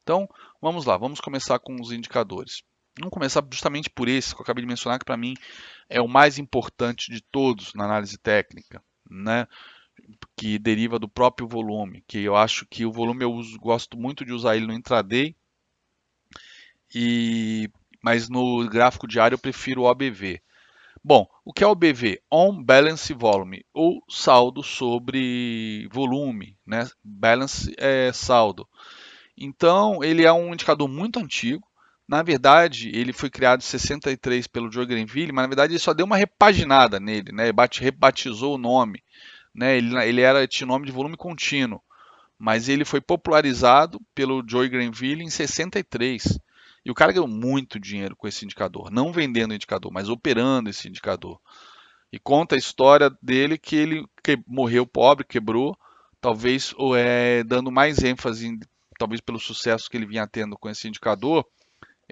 Então, vamos lá, vamos começar com os indicadores. Vamos começar justamente por esse que eu acabei de mencionar, que para mim é o mais importante de todos na análise técnica, né? Que deriva do próprio volume, que eu acho que o volume gosto muito de usar ele no intraday, e, mas no gráfico diário eu prefiro o OBV. Bom, o que é o BV? On Balance Volume, ou saldo sobre volume, né? Balance é saldo. Então, ele é um indicador muito antigo. Na verdade, ele foi criado em 63 pelo Joe Grenville, mas na verdade ele só deu uma repaginada nele, né? Rebatizou o nome, né? Tinha nome de volume contínuo, mas ele foi popularizado pelo Joe Grenville em 63. E o cara ganhou muito dinheiro com esse indicador, não vendendo o indicador, mas operando esse indicador. E conta a história dele que ele morreu pobre, quebrou, talvez dando mais ênfase, talvez pelo sucesso que ele vinha tendo com esse indicador,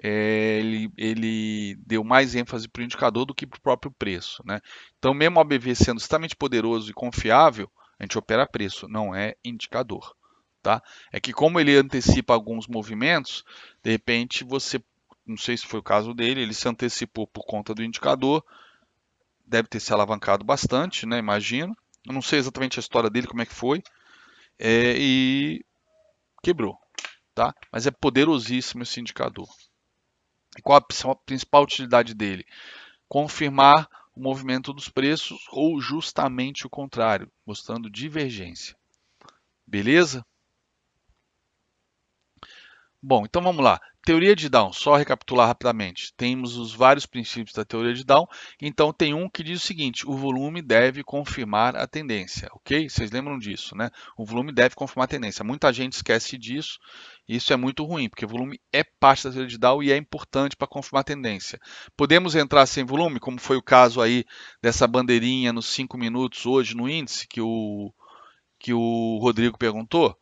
ele deu mais ênfase para o indicador do que para o próprio preço. Né? Então, mesmo o ABV sendo extremamente poderoso e confiável, a gente opera preço, não é indicador. Tá? É que como ele antecipa alguns movimentos, de repente você, não sei se foi o caso dele, ele se antecipou por conta do indicador, deve ter se alavancado bastante, né? Imagino. Eu não sei exatamente a história dele, como é que foi, e quebrou, tá? Mas é poderosíssimo esse indicador. E qual a principal utilidade dele? Confirmar o movimento dos preços ou justamente o contrário, mostrando divergência. Beleza? Bom, então vamos lá. Teoria de Down, só recapitular rapidamente. Temos os vários princípios da teoria de Down. Então tem um que diz o seguinte: o volume deve confirmar a tendência, ok? Vocês lembram disso, né? O volume deve confirmar a tendência. Muita gente esquece disso. E isso é muito ruim, porque o volume é parte da teoria de Down e é importante para confirmar a tendência. Podemos entrar sem volume, como foi o caso aí dessa bandeirinha nos 5 minutos hoje no índice que o Rodrigo perguntou?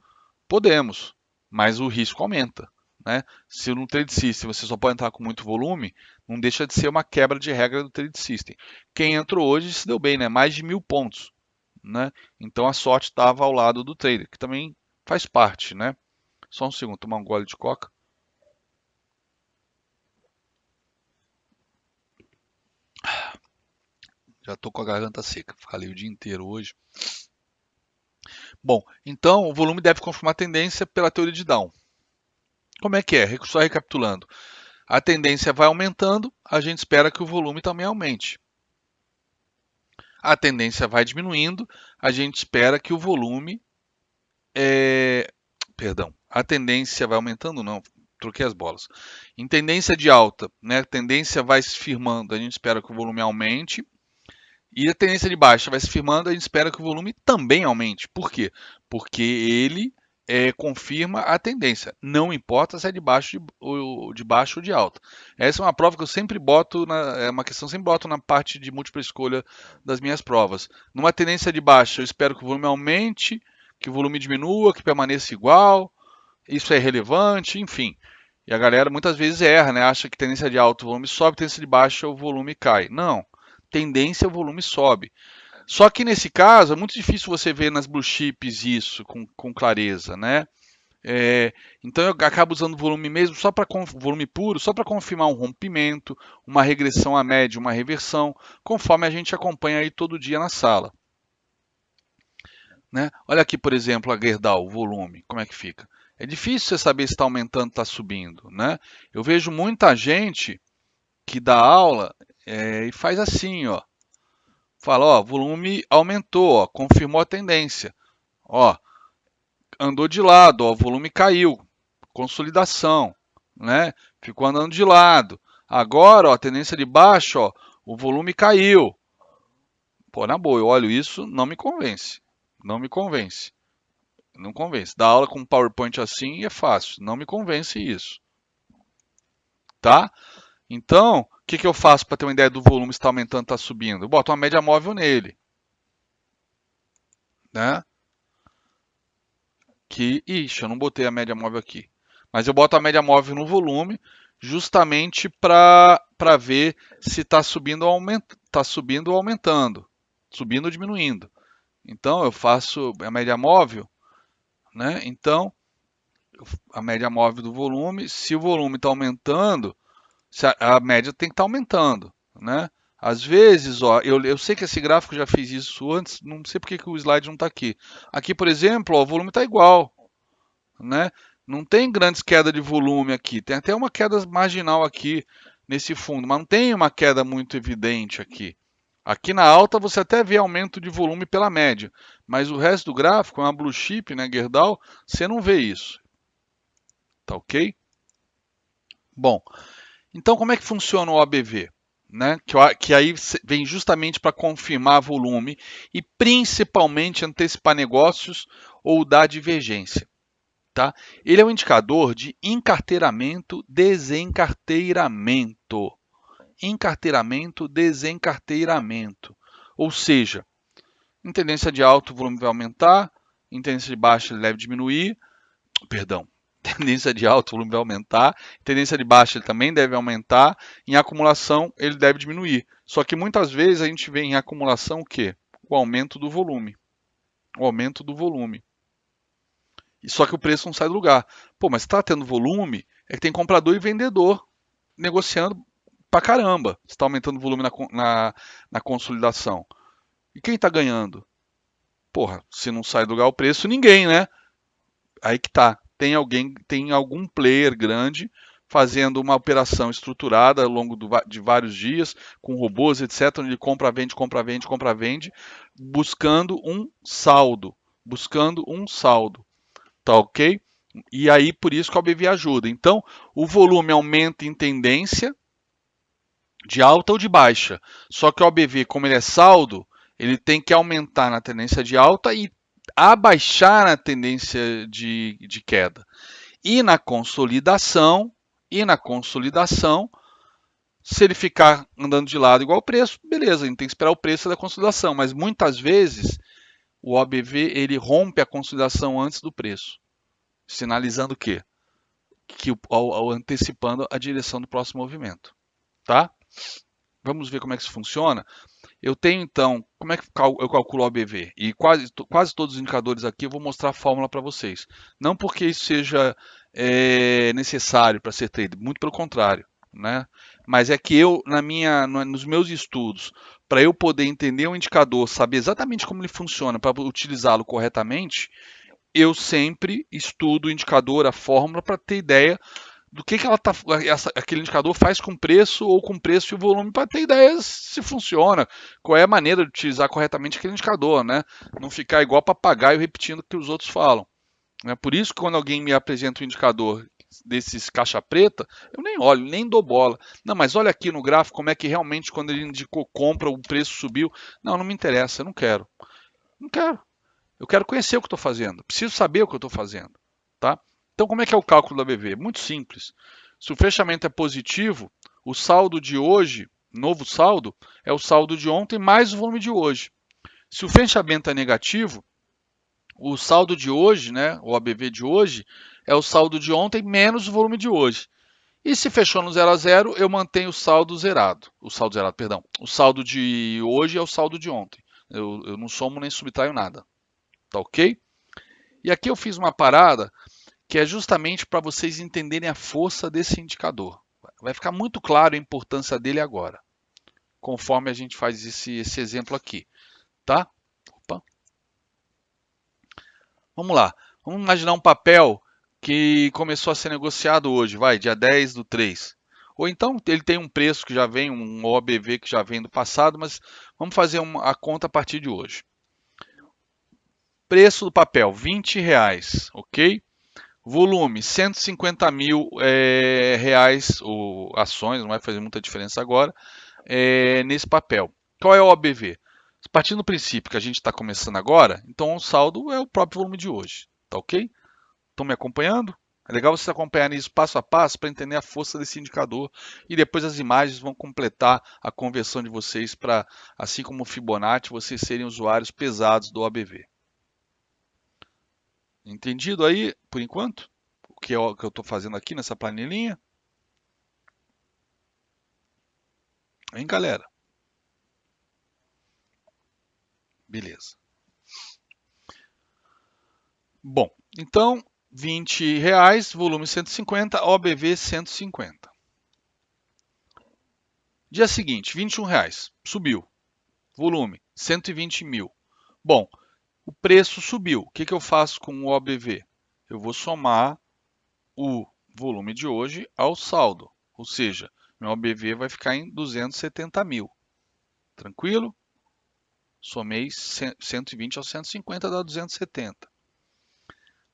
Podemos, mas o risco aumenta. Né? Se no Trade System você só pode entrar com muito volume, não deixa de ser uma quebra de regra do Trade System. Quem entrou hoje se deu bem, né? Mais de 1.000 pontos. Né? Então a sorte estava ao lado do trader, que também faz parte. Né? Só um segundo, tomar um gole de coca. Já estou com a garganta seca, falei o dia inteiro hoje. Bom, então o volume deve confirmar a tendência pela teoria de Down. Como é que é? Só recapitulando. A tendência vai aumentando, a gente espera que o volume também aumente. A tendência vai diminuindo, a gente espera que o volume. Perdão, a tendência vai aumentando, não, troquei as bolas. Em tendência de alta, né, a tendência vai se firmando, a gente espera que o volume aumente. E a tendência de baixa vai se firmando, a gente espera que o volume também aumente. Por quê? Porque ele confirma a tendência. Não importa se é de baixo ou de alta. Essa é uma prova que eu sempre boto, é uma questão que eu sempre boto na parte de múltipla escolha das minhas provas. Numa tendência de baixa, eu espero que o volume aumente, que o volume diminua, que permaneça igual. Isso é relevante, enfim. E a galera muitas vezes erra, né? Acha que tendência de alta o volume sobe, tendência de baixa o volume cai. Não. Tendência o volume sobe. Só que nesse caso é muito difícil você ver nas blue chips isso com clareza, né? Então eu acabo usando volume mesmo só para volume puro, só para confirmar um rompimento, uma regressão à média, uma reversão, conforme a gente acompanha aí todo dia na sala. Né? Olha aqui, por exemplo, a Gerdau, o volume, como é que fica? É difícil você saber se está aumentando, está subindo, né? Eu vejo muita gente que dá aula e faz assim, ó. Fala, ó, volume aumentou, ó, confirmou a tendência. Ó, andou de lado, ó, o volume caiu. Consolidação, né? Ficou andando de lado. Agora, ó, a tendência de baixo, ó, o volume caiu. Pô, na boa, eu olho isso, não me convence. Não me convence. Não convence. Dar aula com PowerPoint assim é fácil. Não me convence isso. Tá? Então, o que eu faço para ter uma ideia do volume se está aumentando, está subindo? Eu boto uma média móvel nele. Né? Ixi, eu não botei a média móvel aqui. Mas eu boto a média móvel no volume justamente para ver se está subindo ou aumentando, subindo ou diminuindo. Então eu faço a média móvel, né? Então a média móvel do volume. Se o volume está aumentando, a média tem que estar aumentando, né? Às vezes, ó, eu sei que esse gráfico já fiz isso antes, não sei porque que o slide não está aqui. Aqui, por exemplo, ó, o volume está igual, né? Não tem grandes quedas de volume aqui, tem até uma queda marginal aqui nesse fundo, mas não tem uma queda muito evidente aqui. Aqui na alta você até vê aumento de volume pela média, mas o resto do gráfico é uma blue chip, né, Gerdau, você não vê isso, tá ok? Bom, então como é que funciona o OBV? Né? Que aí vem justamente para confirmar volume e principalmente antecipar negócios ou dar divergência. Tá? Ele é um indicador de encarteiramento, desencarteiramento. Encarteiramento, desencarteiramento. Ou seja, em tendência de alta o volume vai aumentar, em tendência de baixa ele deve diminuir, perdão, tendência de alta o volume vai aumentar, tendência de baixa ele também deve aumentar, em acumulação ele deve diminuir. Só que muitas vezes a gente vê em acumulação o quê? O aumento do volume. O aumento do volume. Só que o preço não sai do lugar. Pô, mas está tendo volume, é que tem comprador e vendedor negociando pra caramba. Está aumentando o volume na consolidação. E quem está ganhando? Porra, se não sai do lugar o preço, ninguém, né? Aí que tá. Tem algum player grande fazendo uma operação estruturada ao longo de vários dias, com robôs, etc., onde ele compra, vende, compra, vende, compra, vende, buscando um saldo. Buscando um saldo. Tá ok? E aí, por isso que o OBV ajuda. Então, o volume aumenta em tendência de alta ou de baixa. Só que o OBV, como ele é saldo, ele tem que aumentar na tendência de alta e abaixar na tendência de queda. E na consolidação, se ele ficar andando de lado igual o preço, beleza, a gente tem que esperar o preço da consolidação. Mas muitas vezes o OBV ele rompe a consolidação antes do preço, sinalizando o quê? Que ao antecipando a direção do próximo movimento, tá? Vamos ver como é que isso funciona. Eu tenho então, como é que eu calculo o OBV? E quase todos os indicadores aqui eu vou mostrar a fórmula para vocês. Não porque isso seja necessário para ser trader, muito pelo contrário, né? Mas é que eu, nos meus estudos, para eu poder entender um indicador, saber exatamente como ele funciona, para utilizá-lo corretamente, eu sempre estudo o indicador, a fórmula, para ter ideia do que aquele indicador faz com preço ou com preço e volume para ter ideia se funciona, qual é a maneira de utilizar corretamente aquele indicador, né? Não ficar igual papagaio repetindo o que os outros falam. Né? Por isso que quando alguém me apresenta um indicador desses caixa preta, eu nem olho, nem dou bola. Não, mas olha aqui no gráfico como é que realmente quando ele indicou compra, o preço subiu. Não, não me interessa, eu não quero. Não quero. Eu quero conhecer o que estou fazendo. Preciso saber o que eu estou fazendo. Tá? Então, como é que é o cálculo da BV? Muito simples. Se o fechamento é positivo, o saldo de hoje, novo saldo, é o saldo de ontem mais o volume de hoje. Se o fechamento é negativo, o saldo de hoje, né, o ABV de hoje, é o saldo de ontem menos o volume de hoje. E se fechou no 0 a 0, eu mantenho o saldo zerado. O saldo zerado, perdão. O saldo de hoje é o saldo de ontem. Eu não somo nem subtraio nada. Tá ok? E aqui eu fiz uma parada que é justamente para vocês entenderem a força desse indicador. Vai ficar muito claro a importância dele agora, conforme a gente faz esse exemplo aqui, tá? Opa. Vamos lá. Vamos imaginar um papel que começou a ser negociado hoje, vai, dia 10 do 3. Ou então ele tem um preço que já vem, um OBV que já vem do passado, mas vamos fazer a conta a partir de hoje. Preço do papel, R$ 20, ok? Volume, 150 mil reais, ou ações, não vai fazer muita diferença agora, nesse papel. Qual é o OBV? Partindo do princípio que a gente está começando agora, então o saldo é o próprio volume de hoje, tá ok? Estão me acompanhando? É legal vocês acompanharem isso passo a passo para entender a força desse indicador e depois as imagens vão completar a conversão de vocês para, assim como o Fibonacci, vocês serem usuários pesados do OBV. Entendido aí, por enquanto? O que eu estou fazendo aqui nessa planilhinha? Hein, galera? Beleza. Bom, então R$ 20, volume 150, OBV 150. Dia seguinte, R$ 21, subiu, volume 120 mil. Bom, o preço subiu. O que, que eu faço com o OBV? Eu vou somar o volume de hoje ao saldo, ou seja, meu OBV vai ficar em 270 mil. Tranquilo? Somei 120 ao 150, dá 270.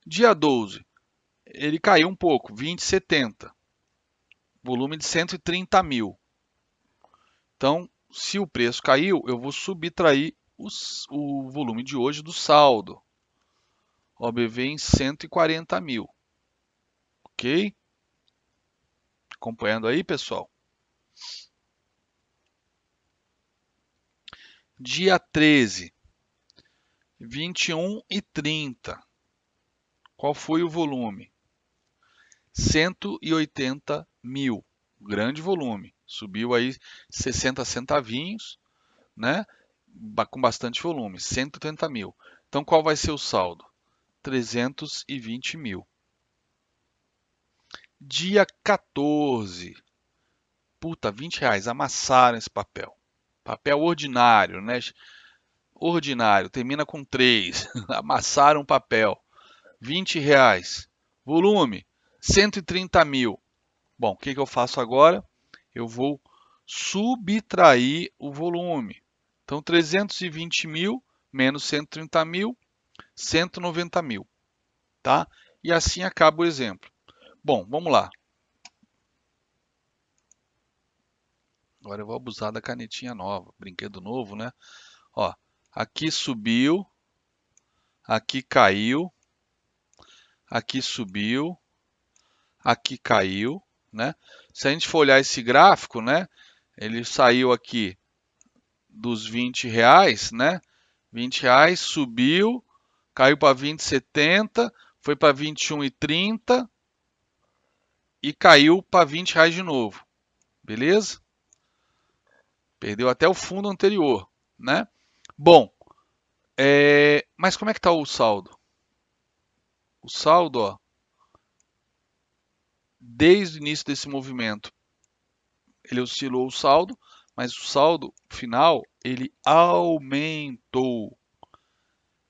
Dia 12, ele caiu um pouco, 20,70. Volume de 130 mil. Então, se o preço caiu, eu vou subtrair o volume de hoje do saldo. OBV em 140 mil. Ok? Acompanhando aí, pessoal? Dia 13, 21,30. Qual foi o volume? 180 mil. Grande volume. Subiu aí 60 centavinhos, né? Com bastante volume. 180 mil. Então, qual vai ser o saldo? 320 mil. Dia 14. Puta, R$ 20. Amassaram esse papel. Papel ordinário, né? Ordinário. Termina com 3. Amassaram o papel. R$ 20. Volume, 130 mil. Bom, o que, que eu faço agora? Eu vou subtrair o volume. Então, 320 mil menos 130 mil, 190 mil. Tá? E assim acaba o exemplo. Bom, vamos lá. Agora eu vou abusar da canetinha nova, brinquedo novo, né? Ó, aqui subiu, aqui caiu, aqui subiu, aqui caiu, né? Se a gente for olhar esse gráfico, né? Ele saiu aqui dos R$ 20, né? R$ 20, subiu, caiu para 20,70, foi para 21,30 e caiu para R$ 20 de novo. Beleza? Perdeu até o fundo anterior, né? Bom, mas como é que está o saldo? O saldo, ó, desde o início desse movimento, ele oscilou o saldo, mas o saldo final, ele aumentou.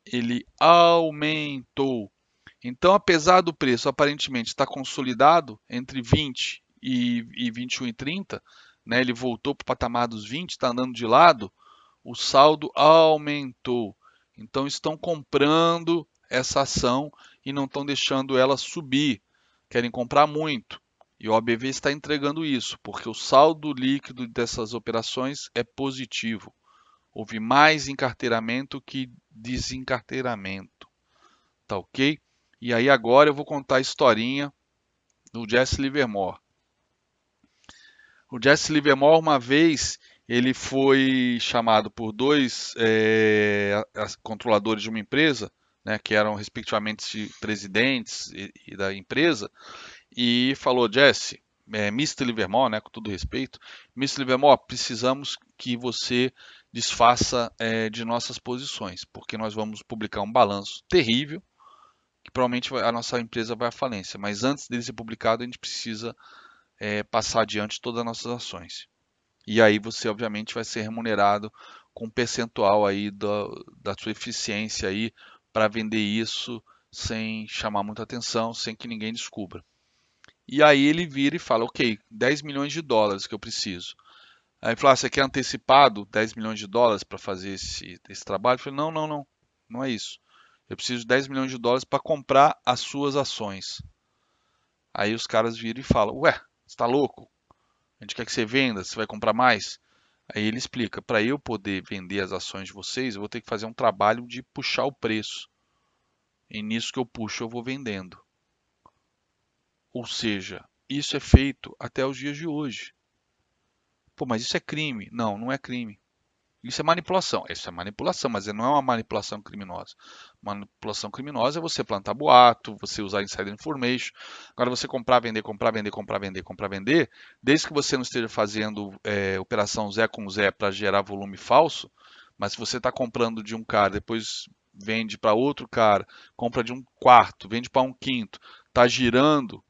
Ele aumentou. Então, apesar do preço aparentemente estar consolidado entre 20 e 21,30, né, ele voltou para o patamar dos 20, está andando de lado, o saldo aumentou. Então, estão comprando essa ação e não estão deixando ela subir. Querem comprar muito. E o OBV está entregando isso, porque o saldo líquido dessas operações é positivo. Houve mais encarteiramento que desencarteiramento. Tá ok? E aí agora eu vou contar a historinha do Jesse Livermore. O Jesse Livermore, uma vez, ele foi chamado por dois controladores de uma empresa, né, que eram respectivamente presidentes da empresa, e falou: Jesse, Mr. Livermore, né, com todo respeito, Mr. Livermore, precisamos que você desfaça de nossas posições, porque nós vamos publicar um balanço terrível, que provavelmente a nossa empresa vai à falência. Mas antes dele ser publicado, a gente precisa passar adiante todas as nossas ações. E aí você, obviamente, vai ser remunerado com um percentual aí da sua eficiência aí para vender isso sem chamar muita atenção, sem que ninguém descubra. E aí ele vira e fala, ok, 10 milhões de dólares que eu preciso. Aí ele fala, você quer antecipado 10 milhões de dólares para fazer esse trabalho? Eu falei, não, não, não, não é isso. Eu preciso de 10 milhões de dólares para comprar as suas ações. Aí os caras viram e falam, ué, você está louco? A gente quer que você venda, você vai comprar mais? Aí ele explica, para eu poder vender as ações de vocês, eu vou ter que fazer um trabalho de puxar o preço. E nisso que eu puxo, eu vou vendendo. Ou seja, isso é feito até os dias de hoje. Pô, mas isso é crime? Não, não é crime. Isso é manipulação. Isso é manipulação, mas não é uma manipulação criminosa. Manipulação criminosa é você plantar boato, você usar insider information. Agora você comprar, vender, comprar, vender, comprar, vender, comprar, vender, desde que você não esteja fazendo operação Zé com Zé para gerar volume falso, mas se você está comprando de um cara, depois vende para outro cara, compra de um quarto, vende para um quinto, está girando,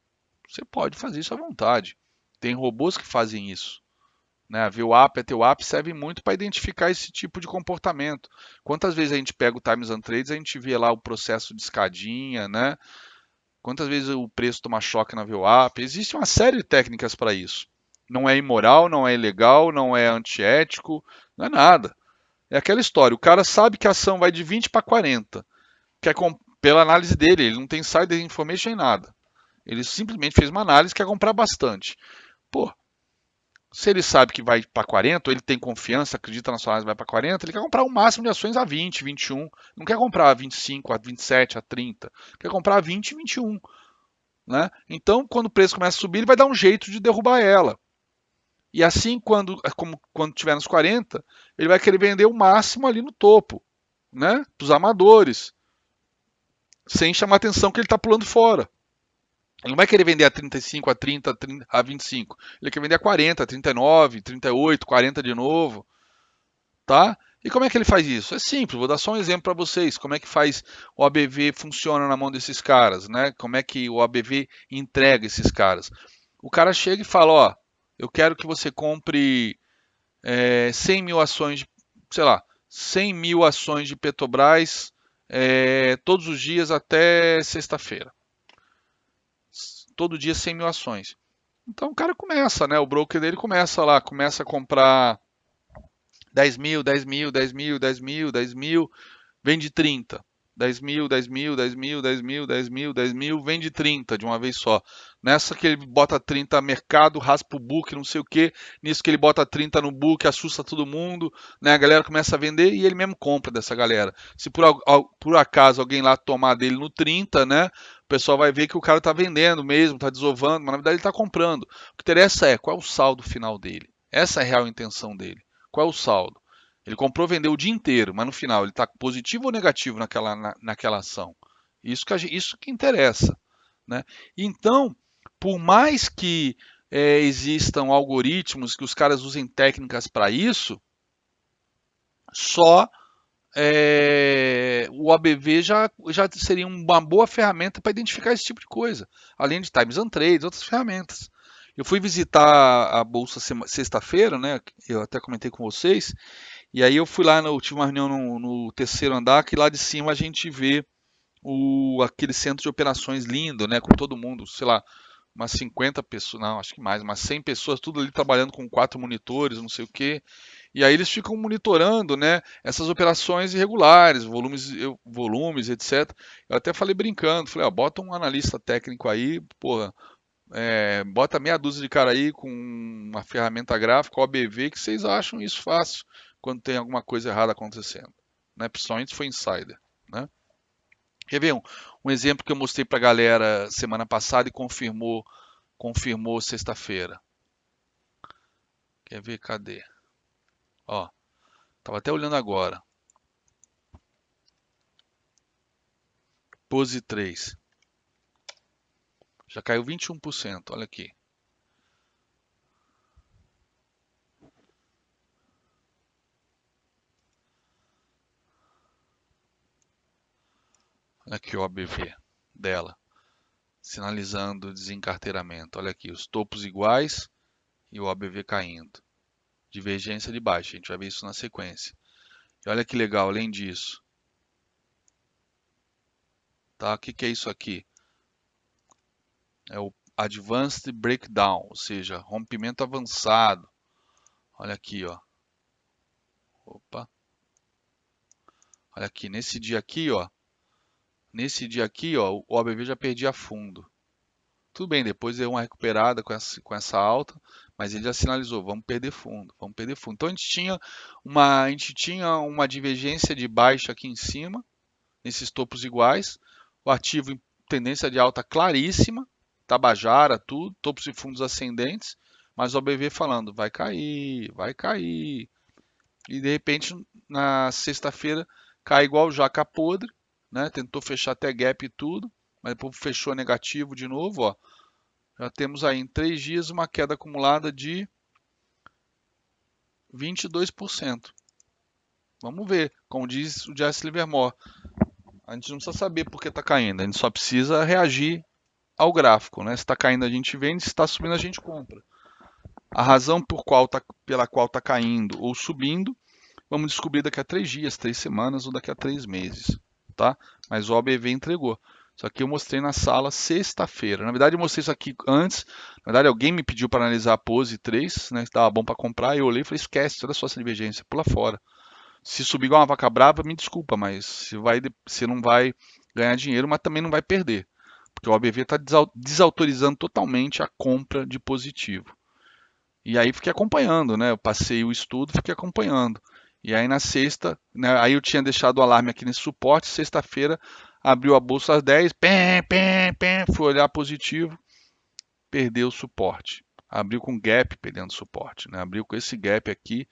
você pode fazer isso à vontade. Tem robôs que fazem isso. Né? A VWAP e a TWAP servem muito para identificar esse tipo de comportamento. Quantas vezes a gente pega o Times and Trades, a gente vê lá o processo de escadinha, né? Quantas vezes o preço toma choque na VWAP? Existe uma série de técnicas para isso. Não é imoral, não é ilegal, não é antiético, não é nada. É aquela história, o cara sabe que a ação vai de 20 para 40, pela análise dele, ele não tem insider information em nada. Ele simplesmente fez uma análise que quer comprar bastante. Pô, se ele sabe que vai para 40, ou ele tem confiança, acredita na sua análise vai para 40, ele quer comprar o máximo de ações a 20, 21. Não quer comprar a 25, a 27, a 30. Quer comprar a 20 e 21. Né? Então, quando o preço começa a subir, ele vai dar um jeito de derrubar ela. E assim, quando tiver nos 40, ele vai querer vender o máximo ali no topo, né? Para os amadores, sem chamar atenção que ele está pulando fora. Ele não vai querer vender a 35, a 30, a 25. Ele quer vender a 40, 39, 38, 40 de novo, tá? E como é que ele faz isso? É simples, vou dar só um exemplo para vocês. Como é que faz o ABV funciona na mão desses caras, né? Como é que o ABV entrega esses caras? O cara chega e fala, ó, eu quero que você compre 100 mil ações, sei lá, 100 mil ações de Petrobras todos os dias até sexta-feira. Todo dia 100 mil ações. Então o cara começa, né? O broker dele começa lá, começa a comprar 10 mil, 10 mil, 10 mil, 10 mil, 10 mil, vende 30. 10 mil, 10 mil, 10 mil, 10 mil, 10 mil, 10 mil, vende 30 de uma vez só. Nessa que ele bota 30 mercado, raspa o book, não sei o que. Nisso que ele bota 30 no book, assusta todo mundo, né? A galera começa a vender e ele mesmo compra dessa galera. Se por acaso alguém lá tomar dele no 30, né? O pessoal vai ver que o cara está vendendo mesmo, está desovando, mas na verdade ele está comprando. O que interessa é qual é o saldo final dele. Essa é a real intenção dele. Qual é o saldo? Ele comprou, vendeu o dia inteiro, mas no final ele está positivo ou negativo naquela ação? Isso que interessa. Né? Então, por mais que existam algoritmos, que os caras usem técnicas para isso, só o ABV já seria uma boa ferramenta para identificar esse tipo de coisa, além de Times and Trades, outras ferramentas. Eu fui visitar a bolsa sexta-feira, né? Eu até comentei com vocês, e aí eu fui lá, tive uma reunião no terceiro andar, que lá de cima a gente vê aquele centro de operações lindo, né? Com todo mundo, sei lá, umas 50 pessoas, não, acho que mais, umas 100 pessoas, tudo ali trabalhando com 4 monitores, não sei o quê. E aí eles ficam monitorando, né, essas operações irregulares, volumes, etc. Eu até falei brincando, falei, ó, bota um analista técnico aí, porra, bota meia dúzia de cara aí com uma ferramenta gráfica, OBV, que vocês acham isso fácil quando tem alguma coisa errada acontecendo, né? Principalmente se for insider, né? Quer ver um exemplo que eu mostrei para a galera semana passada e confirmou sexta-feira. Quer ver? Cadê? Ó, tava até olhando agora. Pose 3. Já caiu 21%, olha aqui. Olha aqui o ABV dela, sinalizando desencarteiramento. Olha aqui, os topos iguais e o ABV caindo. Divergência de baixa, a gente vai ver isso na sequência. E olha que legal, além disso. Tá? O que é isso aqui? É o Advanced Breakdown, ou seja, rompimento avançado. Olha aqui, ó. Opa. Olha aqui, nesse dia aqui, ó. Nesse dia aqui, ó, o ABV já perdia fundo. Tudo bem, depois deu uma recuperada com essa alta, mas ele já sinalizou, vamos perder fundo, vamos perder fundo. Então a gente tinha uma divergência de baixa aqui em cima, nesses topos iguais, o ativo em tendência de alta claríssima, Tabajara, tudo, topos e fundos ascendentes, mas o ABV falando, vai cair, vai cair. E de repente, na sexta-feira, cai igual jaca podre, né? Tentou fechar até gap e tudo, mas depois fechou negativo de novo, ó. Já temos aí em 3 dias uma queda acumulada de 22%. Vamos ver, como diz o Jesse Livermore, A gente não precisa saber por que está caindo, a gente só precisa reagir ao gráfico, né? Se está caindo a gente vende, se está subindo a gente compra. A razão pela qual está caindo ou subindo, vamos descobrir daqui a 3 dias, 3 semanas ou daqui a 3 meses, tá? Mas o OBV entregou. Isso aqui eu mostrei na sala sexta-feira. Na verdade, eu mostrei isso aqui antes. Na verdade, alguém me pediu para analisar a pose 3, né? Estava bom para comprar. Eu olhei e falei: esquece, olha só essa divergência, pula fora. Se subir igual uma vaca brava, me desculpa, mas você não vai ganhar dinheiro, mas também não vai perder. Porque o OBV está desautorizando totalmente a compra de positivo. E aí fiquei acompanhando, né? Eu passei o estudo, fiquei acompanhando. E aí na sexta, né, aí eu tinha deixado o alarme aqui nesse suporte, sexta-feira abriu a bolsa às 10, fui olhar positivo, perdeu o suporte. Abriu com gap perdendo suporte, né? Abriu com esse gap aqui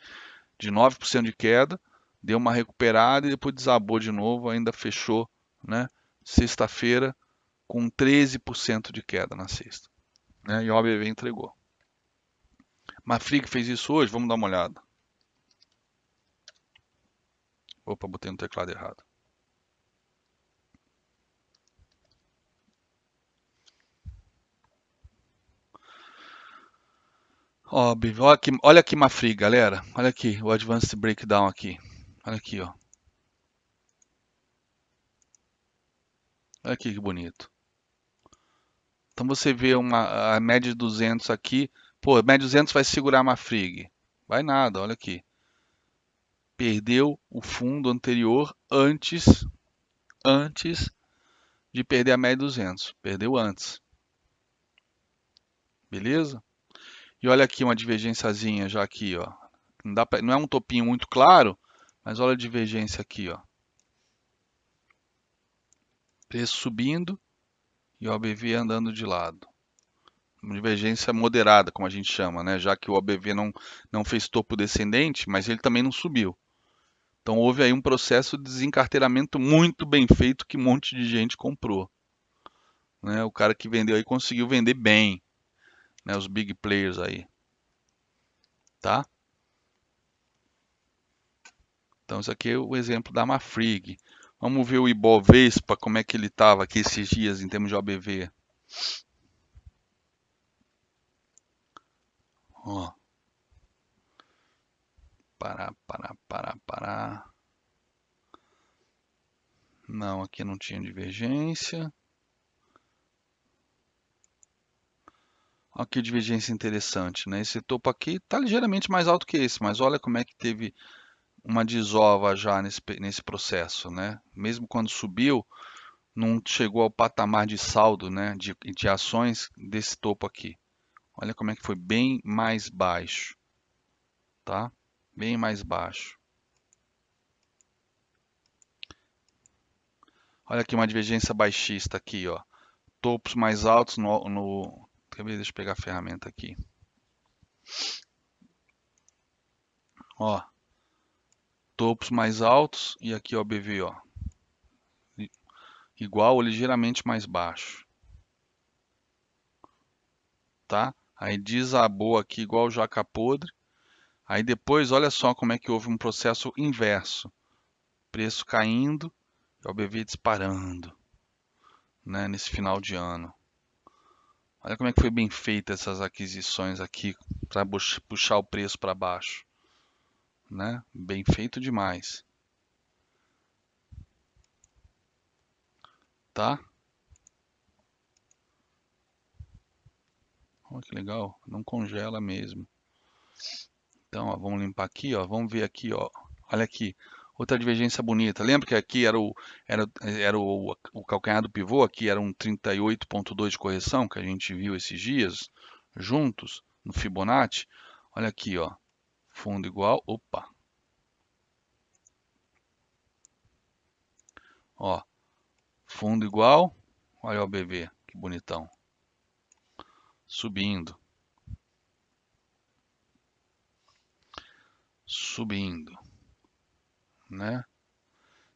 de 9% de queda, deu uma recuperada e depois desabou de novo, ainda fechou, né? Sexta-feira com 13% de queda na sexta, né? E o OBV entregou. Mafrig fez isso hoje? Vamos dar uma olhada. Opa, botei no teclado errado. Ó, olha aqui Mafrig, galera. Olha aqui o Advanced Breakdown aqui. Olha aqui, ó. Olha aqui que bonito. Então você vê a média de 200 aqui. Pô, a média de 200 vai segurar a Mafrig. Vai nada, olha aqui. Perdeu o fundo anterior antes de perder a média de 200. Perdeu antes. Beleza? E olha aqui uma divergênciazinha já aqui, ó. Não é um topinho muito claro, mas olha a divergência aqui, ó. Preço subindo e o OBV andando de lado. Uma divergência moderada, como a gente chama, né? Já que o OBV não fez topo descendente, mas ele também não subiu. Então houve aí um processo de desencarteiramento muito bem feito que um monte de gente comprou. Né? O cara que vendeu aí conseguiu vender bem, né? Os big players aí, tá? Então isso aqui é o exemplo da Mafrig. Vamos ver o Ibovespa, como é que ele estava aqui esses dias em termos de OBV. Ó, parar. Não, aqui não tinha divergência. Olha que divergência interessante, né? Esse topo aqui está ligeiramente mais alto que esse, mas olha como é que teve uma desova já nesse processo, né? Mesmo quando subiu, não chegou ao patamar de saldo, né? De ações desse topo aqui. Olha como é que foi bem mais baixo, tá? Bem mais baixo. Olha aqui uma divergência baixista aqui, ó. Topos mais altos Quer ver? Deixa eu pegar a ferramenta aqui. Ó, topos mais altos e aqui ó, BV, ó, igual ou ligeiramente mais baixo, tá? Aí desabou aqui igual jaca podre. Aí depois, olha só como é que houve um processo inverso. Preço caindo e o BV disparando, né, nesse final de ano. Olha como é que foi bem feita essas aquisições aqui para puxar o preço para baixo, né? Bem feito demais, tá? Olha que legal, não congela mesmo. Então, ó, vamos limpar aqui, ó, vamos ver aqui, ó. Olha aqui, outra divergência bonita. Lembra que aqui era o calcanhar do pivô, aqui era um 38,2 de correção que a gente viu esses dias juntos no Fibonacci. Olha aqui, ó, fundo igual, opa, ó, fundo igual, olha o BV, que bonitão, subindo, subindo, né?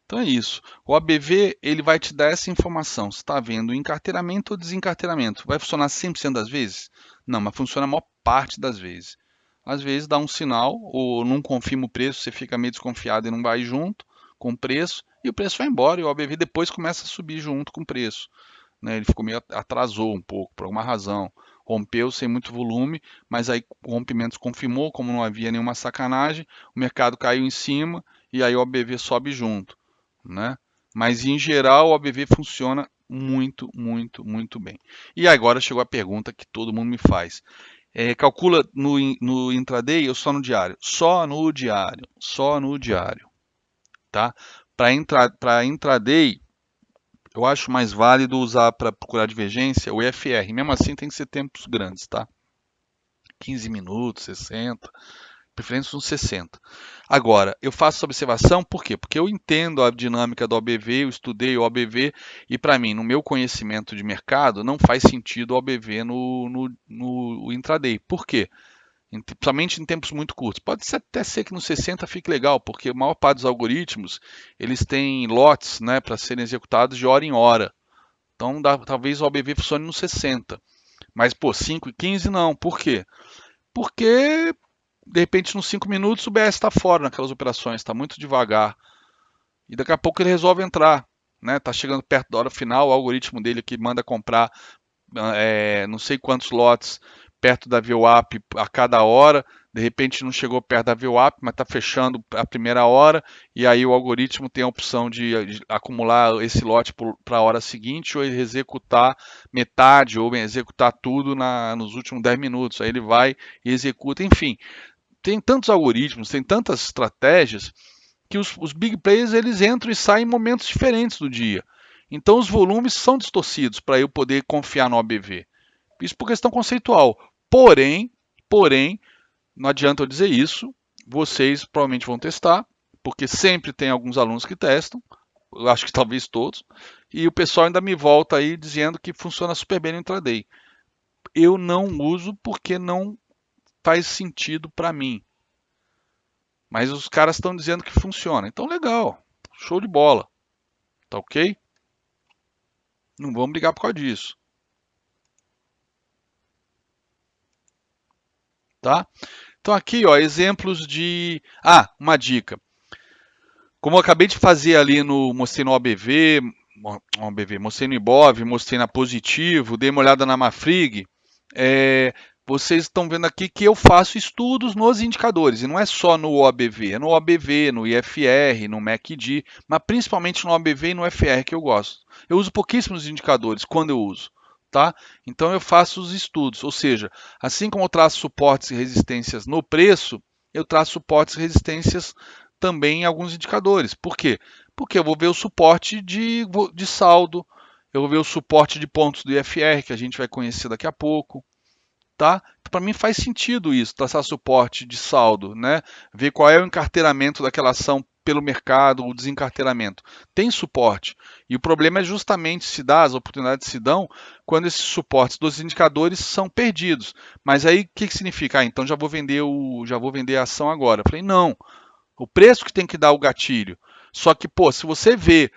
Então é isso. O ABV ele vai te dar essa informação. Se está havendo encarteiramento ou desencarteiramento. Vai funcionar 100% das vezes? Não, mas funciona a maior parte das vezes. Às vezes dá um sinal ou não confirma o preço, você fica meio desconfiado e não vai junto com o preço e o preço vai embora e o OBV depois começa a subir junto com o preço. Né? Ele ficou meio atrasou um pouco, por alguma razão. Rompeu sem muito volume, mas aí o rompimento se confirmou, como não havia nenhuma sacanagem, o mercado caiu em cima e aí o OBV sobe junto. Né? Mas em geral o OBV funciona muito, muito, muito bem. E agora chegou a pergunta que todo mundo me faz. Calcula no intraday ou só no diário? Só no diário, só no diário. Tá? Para intraday, eu acho mais válido usar para procurar divergência o IFR. Mesmo assim, tem que ser tempos grandes, tá? 15 minutos, 60, preferência uns 60. Agora, eu faço essa observação por quê? Porque eu entendo a dinâmica do OBV, eu estudei o OBV e para mim, no meu conhecimento de mercado, não faz sentido o OBV no intraday. Por quê? Principalmente em tempos muito curtos. Pode até ser que no 60 fique legal, porque a maior parte dos algoritmos eles têm lotes, né, para serem executados de hora em hora. Então talvez o OBV funcione no 60. Mas, pô, 5 e 15 não. Por quê? Porque, de repente, nos 5 minutos o BS está fora naquelas operações, está muito devagar. E daqui a pouco ele resolve entrar. Né? Tá chegando perto da hora final, o algoritmo dele que manda comprar não sei quantos lotes perto da VWAP a cada hora, de repente não chegou perto da VWAP, mas está fechando a primeira hora, e aí o algoritmo tem a opção de acumular esse lote para a hora seguinte, ou ele executar metade, ou executar tudo nos últimos 10 minutos. Aí ele vai e executa, enfim. Tem tantos algoritmos, tem tantas estratégias, que os big players eles entram e saem em momentos diferentes do dia. Então os volumes são distorcidos para eu poder confiar no OBV. Isso por questão conceitual. Porém, não adianta eu dizer isso. Vocês provavelmente vão testar, porque sempre tem alguns alunos que testam. Eu acho que talvez todos. E o pessoal ainda me volta aí dizendo que funciona super bem no intraday. Eu não uso porque não faz sentido para mim. Mas os caras estão dizendo que funciona. Então legal. Show de bola. Tá ok? Não vamos brigar por causa disso. Tá? Então aqui, ó, exemplos de... uma dica. Como eu acabei de fazer ali mostrei no OBV, mostrei no IBOV, mostrei na Positivo, dei uma olhada na Mafrig, vocês estão vendo aqui que eu faço estudos nos indicadores, e não é só no OBV, é no OBV, no IFR, no MACD, mas principalmente no OBV e no FR que eu gosto. Eu uso pouquíssimos indicadores quando eu uso. Tá? Então eu faço os estudos, ou seja, assim como eu traço suportes e resistências no preço, eu traço suportes e resistências também em alguns indicadores. Por quê? Porque eu vou ver o suporte de saldo, eu vou ver o suporte de pontos do IFR, que a gente vai conhecer daqui a pouco. Tá? Então, para mim faz sentido isso, traçar suporte de saldo, né? Ver qual é o encarteiramento daquela ação pelo mercado, o desencarteiramento. Tem suporte. E o problema é justamente se dá, as oportunidades se dão quando esses suportes dos indicadores são perdidos. Mas aí o que significa? Então já vou vender a ação agora. Eu falei, não. O preço que tem que dar o gatilho. Só que, pô, se você vê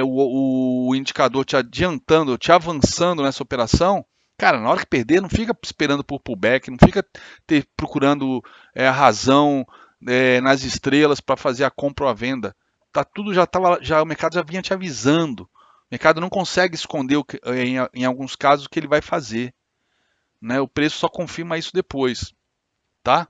o indicador te adiantando, te avançando nessa operação, cara, na hora que perder, não fica esperando por pullback, não fica procurando a razão nas estrelas para fazer a compra ou a venda. Tá tudo o mercado já vinha te avisando. O mercado não consegue esconder em alguns casos o que ele vai fazer. Né? O preço só confirma isso depois, tá?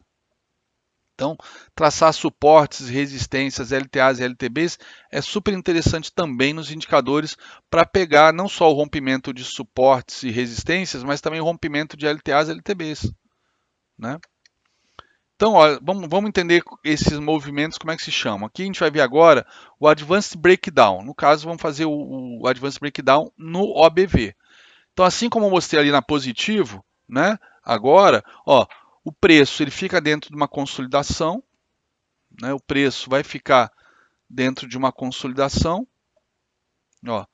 Então, traçar suportes, resistências, LTAs e LTBs é super interessante também nos indicadores para pegar não só o rompimento de suportes e resistências, mas também o rompimento de LTAs e LTBs. Né? Então, ó, vamos entender esses movimentos, como é que se chamam. Aqui a gente vai ver agora o Advanced Breakdown. No caso, vamos fazer o Advanced Breakdown no OBV. Então, assim como eu mostrei ali na Positivo, né? Agora, ó, o preço ele fica dentro de uma consolidação, né? O preço vai ficar dentro de uma consolidação, ó,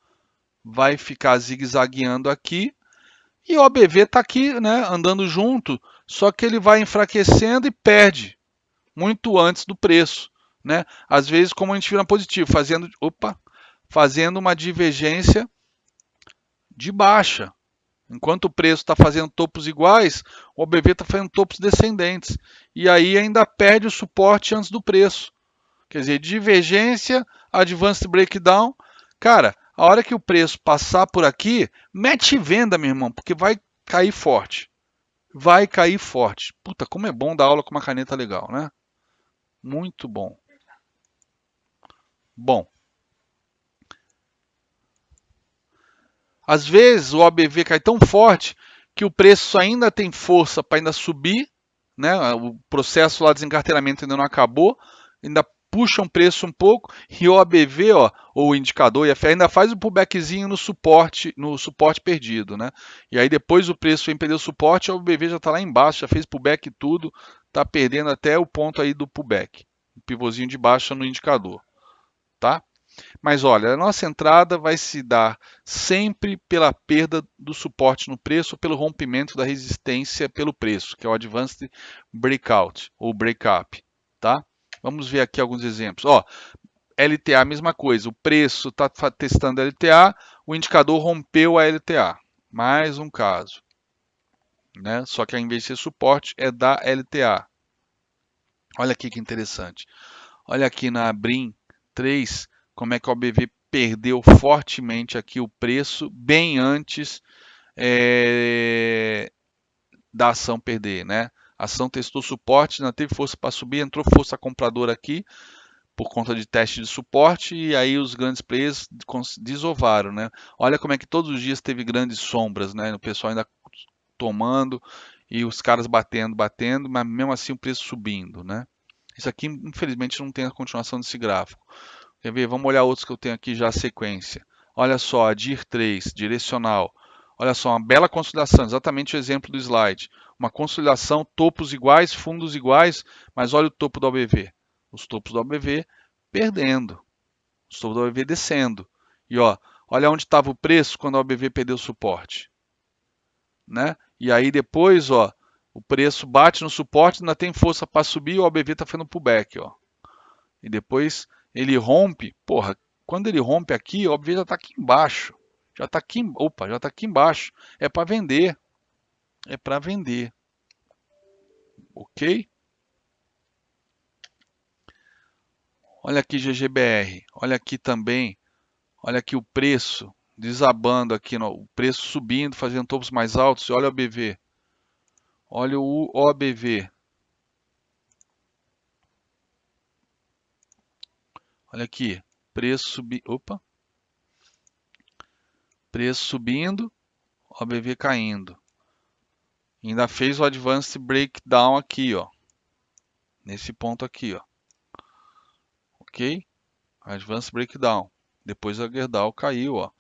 vai ficar zigue-zagueando aqui, e o OBV está aqui, né, andando junto, só que ele vai enfraquecendo e perde muito antes do preço. Né? Às vezes, como a gente viu na Positivo, fazendo uma divergência de baixa. Enquanto o preço está fazendo topos iguais, o OBV está fazendo topos descendentes. E aí ainda perde o suporte antes do preço. Quer dizer, divergência, advanced breakdown. Cara, a hora que o preço passar por aqui, mete venda, meu irmão, porque vai cair forte. Vai cair forte. Puta, como é bom dar aula com uma caneta legal, né? Muito bom. Bom, às vezes o OBV cai tão forte que o preço ainda tem força para ainda subir, né? O processo lá de desencarteiramento ainda não acabou, ainda puxa um preço um pouco e o OBV, ó, ou o indicador e a fé ainda faz o pullbackzinho no suporte perdido, né? E aí depois o preço vem perder o suporte, o OBV já está lá embaixo, já fez pullback e tudo, está perdendo até o ponto aí do pullback, o pivôzinho de baixa no indicador, tá? Mas olha, a nossa entrada vai se dar sempre pela perda do suporte no preço ou pelo rompimento da resistência pelo preço, que é o Advanced Breakout ou Breakup, tá? Vamos ver aqui alguns exemplos. Ó, LTA, mesma coisa. O preço está testando a LTA, o indicador rompeu a LTA. Mais um caso, né? Só que ao invés de ser suporte, é da LTA. Olha aqui que interessante. Olha aqui na Brim 3, como é que o OBV perdeu fortemente aqui o preço bem antes da ação perder, né? A ação testou suporte, não teve força para subir, entrou força compradora aqui por conta de teste de suporte e aí os grandes players desovaram, né? Olha como é que todos os dias teve grandes sombras, né? O pessoal ainda tomando e os caras batendo, batendo, mas mesmo assim o preço subindo, né? Isso aqui, infelizmente, não tem a continuação desse gráfico. Quer ver? Vamos olhar outros que eu tenho aqui já a sequência. Olha só, a DIR 3, direcional. Olha só, uma bela consolidação, exatamente o exemplo do slide. Uma consolidação, topos iguais, fundos iguais, mas olha o topo do OBV. Os topos do OBV perdendo, os topos do OBV descendo. E ó, olha onde estava o preço quando o OBV perdeu o suporte, né? E aí depois, ó, o preço bate no suporte, ainda tem força para subir, e o OBV está fazendo pullback, ó. E depois ele rompe, porra, quando ele rompe aqui, o OBV já está aqui embaixo. Já está aqui, opa, já está aqui embaixo. É para vender. É para vender. OK? Olha aqui GGBR. Olha aqui também. Olha aqui o preço desabando aqui, o preço subindo, fazendo topos mais altos. E olha o OBV. Olha o OBV. Olha aqui, preço subindo, opa, preço subindo, OBV caindo. Ainda fez o Advanced Breakdown aqui, ó, nesse ponto aqui, ó. OK? Advanced Breakdown. Depois a Gerdau caiu, ó.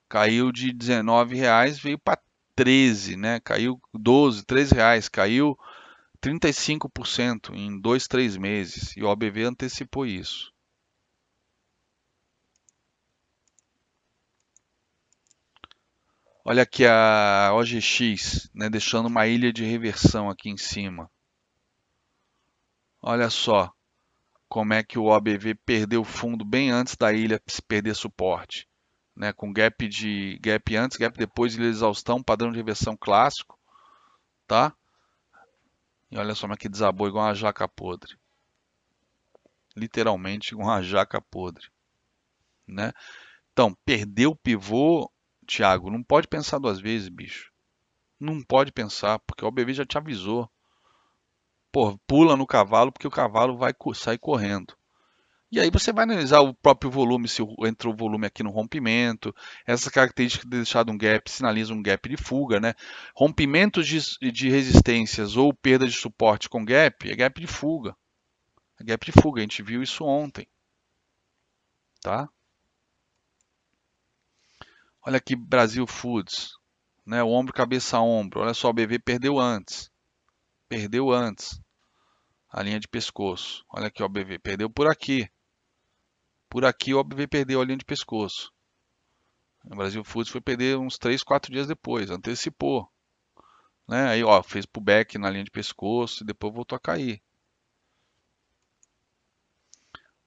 Caiu de R$19, veio para 13, né? Caiu 12, R$13, caiu 35% em 2, 3 meses. E o OBV antecipou isso. Olha aqui a OGX, né, deixando uma ilha de reversão aqui em cima. Olha só como é que o OBV perdeu fundo bem antes da ilha perder suporte, né, com gap antes, gap depois, ilha de exaustão, padrão de reversão clássico, tá? E olha só como é que desabou igual uma jaca podre. Literalmente igual uma jaca podre, né? Então, perdeu o pivô, Thiago, não pode pensar duas vezes, bicho. Não pode pensar, porque o OBV já te avisou. Pô, pula no cavalo porque o cavalo vai sair correndo. E aí você vai analisar o próprio volume, se entrou o volume aqui no rompimento. Essa característica de deixar um gap sinaliza um gap de fuga, né? Rompimentos de resistências ou perda de suporte com gap é gap de fuga. É gap de fuga, a gente viu isso ontem, tá? Olha aqui Brasil Foods, né? O ombro, cabeça, ombro. Olha só, o BV perdeu antes. Perdeu antes a linha de pescoço. Olha aqui, ó, o BV perdeu por aqui. Por aqui o OBV perdeu a linha de pescoço. O Brasil Foods foi perder uns 3, 4 dias depois, antecipou. Né? Aí ó, fez pullback na linha de pescoço e depois voltou a cair.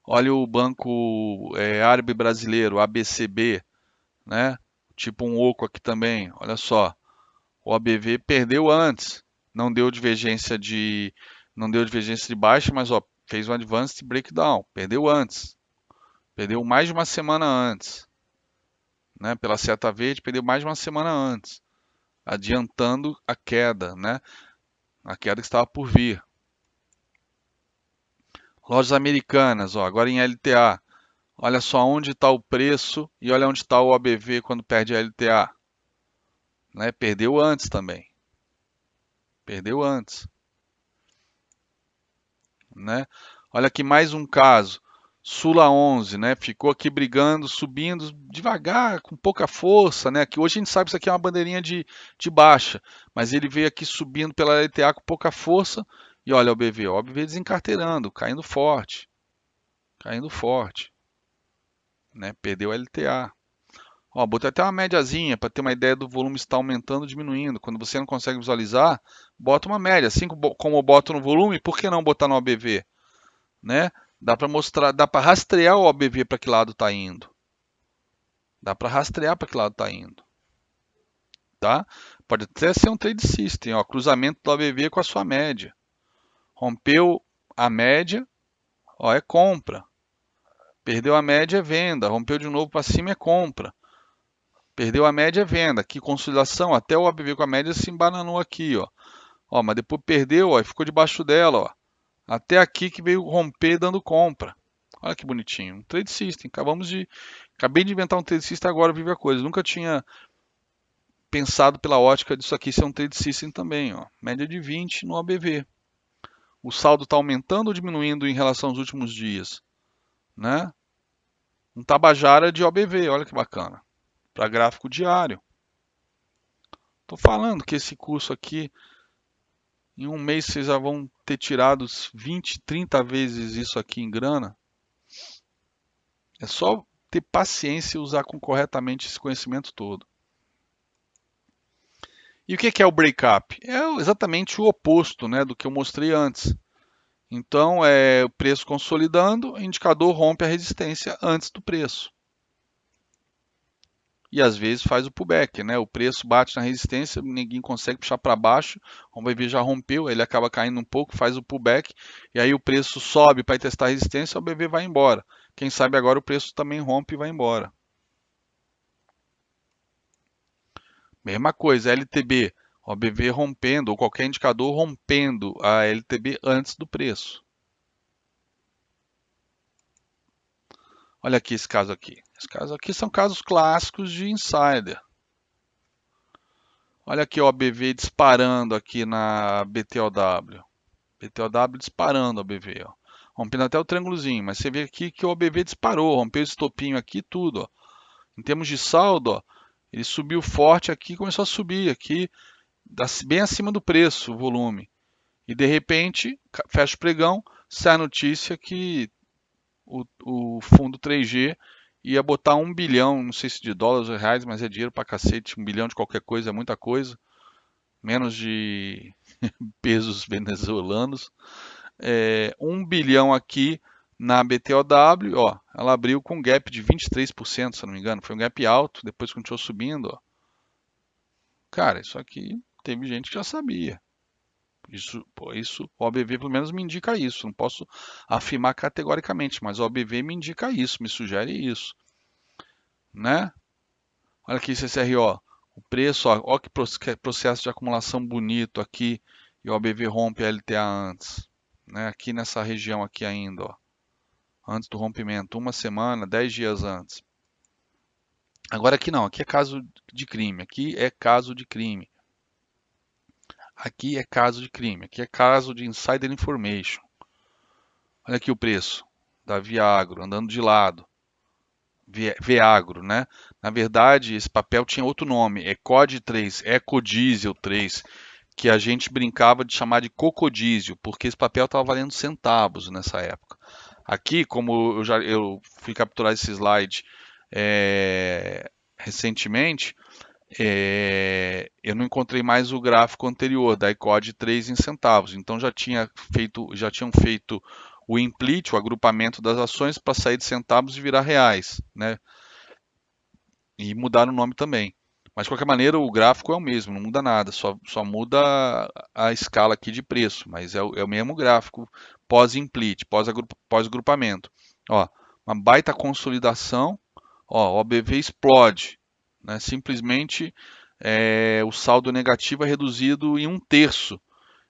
Olha o Banco Árabe Brasileiro, ABCB, né? Tipo um oco aqui também, olha só. O ABV perdeu antes, não deu divergência de baixa, mas ó, fez um Advanced Breakdown, perdeu antes, perdeu mais de uma semana antes, né? Pela seta verde, perdeu mais de uma semana antes, adiantando a queda, né? A queda que estava por vir. Lojas americanas, ó, agora em LTA. Olha só onde está o preço e olha onde está o OBV quando perde a LTA. Né? Perdeu antes também. Perdeu antes. Né? Olha aqui mais um caso. Sula 11, né? Ficou aqui brigando, subindo devagar, com pouca força, né? Que hoje a gente sabe que isso aqui é uma bandeirinha de baixa, mas ele veio aqui subindo pela LTA com pouca força e olha o BV desencarteirando, caindo forte, né? Perdeu a LTA. Ó, botei até uma médiazinha para ter uma ideia do volume está aumentando ou diminuindo. Quando você não consegue visualizar, bota uma média. Assim como eu boto no volume, por que não botar no OBV? Né? Dá para mostrar, dá para rastrear o OBV para que lado está indo. Dá para rastrear para que lado está indo. Tá? Pode até ser um trade system, ó, cruzamento do OBV com a sua média. Rompeu a média, ó, é compra. Perdeu a média, é venda. Rompeu de novo para cima, é compra. Perdeu a média, é venda. Aqui, consolidação, até o OBV com a média se embananou aqui, ó. Ó, mas depois perdeu, ó, e ficou debaixo dela, ó. Até aqui que veio romper dando compra. Olha que bonitinho. Um trade system. Acabei de inventar um trade system agora, vive a coisa. Nunca tinha pensado pela ótica disso aqui ser um trade system também, ó. Média de 20 no OBV. O saldo está aumentando ou diminuindo em relação aos últimos dias, né? Um Tabajara de OBV, olha que bacana. Para gráfico diário. Estou falando que esse curso aqui, em um mês vocês já vão ter tirado 20, 30 vezes isso aqui em grana. É só ter paciência e usar corretamente esse conhecimento todo. E o que é o breakup? É exatamente o oposto, né, do que eu mostrei antes. Então, é o preço consolidando, o indicador rompe a resistência antes do preço. E às vezes faz o pullback, né? O preço bate na resistência, ninguém consegue puxar para baixo, o BV já rompeu, ele acaba caindo um pouco, faz o pullback, e aí o preço sobe para testar a resistência, o BV vai embora. Quem sabe agora o preço também rompe e vai embora. Mesma coisa, LTB, OBV rompendo, ou qualquer indicador rompendo a LTB antes do preço. Olha aqui esse caso aqui. Esse caso aqui são casos clássicos de insider. Olha aqui o OBV disparando aqui na BTOW. BTOW disparando o OBV, ó. Rompendo até o triângulozinho, mas você vê aqui que o OBV disparou, rompeu esse topinho aqui tudo, ó. Em termos de saldo, ó, ele subiu forte aqui, começou a subir aqui, bem acima do preço, o volume. E de repente, fecha o pregão, sai a notícia que o fundo 3G ia botar 1 bilhão, não sei se de dólares ou reais, mas é dinheiro pra cacete, 1 bilhão de qualquer coisa é muita coisa, menos de pesos venezuelanos. 1 bilhão aqui na BTOW, ó, ela abriu com um gap de 23%, se eu não me engano, foi um gap alto, depois continuou subindo, ó. Cara, isso aqui teve gente que já sabia. O OBV pelo menos me indica isso. Não posso afirmar categoricamente, mas o OBV me indica isso, me sugere isso, né? Olha aqui, CCRO, o preço, ó que processo de acumulação bonito aqui, e o OBV rompe a LTA antes, né? Aqui nessa região aqui ainda, ó, antes do rompimento, uma semana, 10 dias antes. Agora aqui não, aqui é caso de crime, aqui é caso de crime. Aqui é caso de crime, aqui é caso de insider information. Olha aqui o preço da Viagro, andando de lado. Viagro, né? Na verdade, esse papel tinha outro nome, ECOD 3, Ecodiesel 3, que a gente brincava de chamar de cocodísio, porque esse papel estava valendo centavos nessa época. Aqui, como eu fui capturar esse slide recentemente, eu não encontrei mais o gráfico anterior da ECOD 3 em centavos. Então já tinham feito o implit, o agrupamento das ações para sair de centavos e virar reais, né? E mudaram o nome também. Mas de qualquer maneira o gráfico é o mesmo, não muda nada, só muda a escala aqui de preço, mas é o mesmo gráfico pós-implit, pós-agrupamento. Ó, uma baita consolidação, ó, o OBV explode, né? Simplesmente o saldo negativo é reduzido em um terço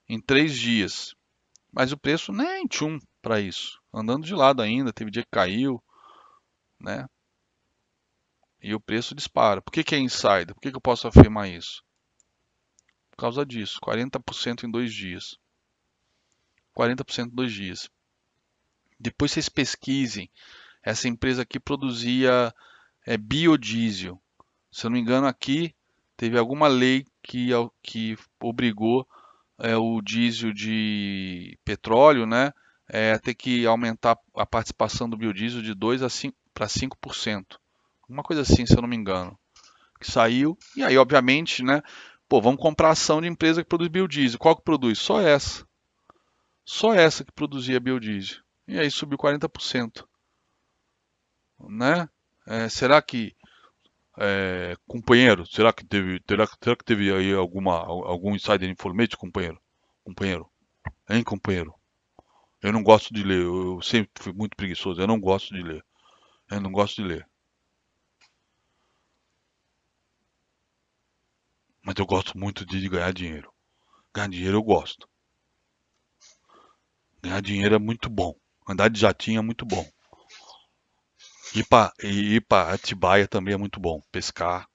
em 3 dias, mas o preço nem tchum para isso, andando de lado ainda, teve dia que caiu, né? E o preço dispara. Por que que é insider? Por que que eu posso afirmar isso? Por causa disso, 40% em 2 dias. 40% em 2 dias. Depois vocês pesquisem. Essa empresa aqui produzia biodiesel. Se eu não me engano, aqui teve alguma lei que obrigou o diesel de petróleo, né, a ter que aumentar a participação do biodiesel de 2 para 5%. Uma coisa assim, se eu não me engano. Que saiu. E aí, obviamente, né? Pô, vamos comprar ação de empresa que produz biodiesel. Qual que produz? Só essa. Só essa que produzia biodiesel. E aí subiu 40%, né? Será que, companheiro, será que teve aí algum insider information, companheiro? Companheiro, hein, companheiro? Eu não gosto de ler, eu sempre fui muito preguiçoso, eu não gosto de ler. Eu não gosto de ler. Mas eu gosto muito de ganhar dinheiro. Ganhar dinheiro eu gosto. Ganhar dinheiro é muito bom. Andar de jatinho é muito bom. Ir para Atibaia também é muito bom. Pescar.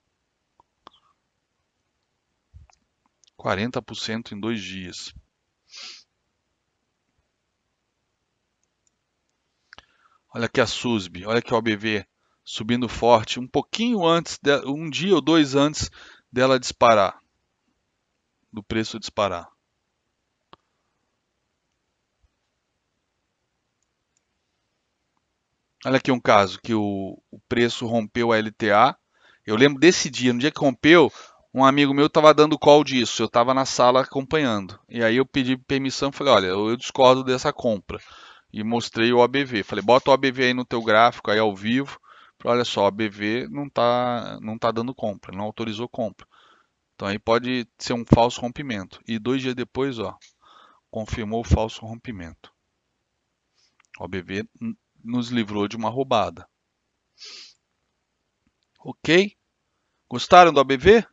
40% em 2 dias. Olha aqui a SUSB, olha aqui o OBV subindo forte, um pouquinho antes, um dia ou dois antes dela disparar, do preço disparar. Olha aqui um caso que o preço rompeu a LTA. Eu lembro desse dia, no dia que rompeu, um amigo meu estava dando call disso. Eu estava na sala acompanhando. E aí eu pedi permissão, falei, olha, eu discordo dessa compra. E mostrei o ABV. Falei, bota o ABV aí no teu gráfico, aí ao vivo. Falei, olha só, o ABV não tá dando compra, não autorizou compra. Então aí pode ser um falso rompimento. E 2 dias depois, ó, confirmou o falso rompimento. O ABV nos livrou de uma roubada. Ok? Gostaram do ABV?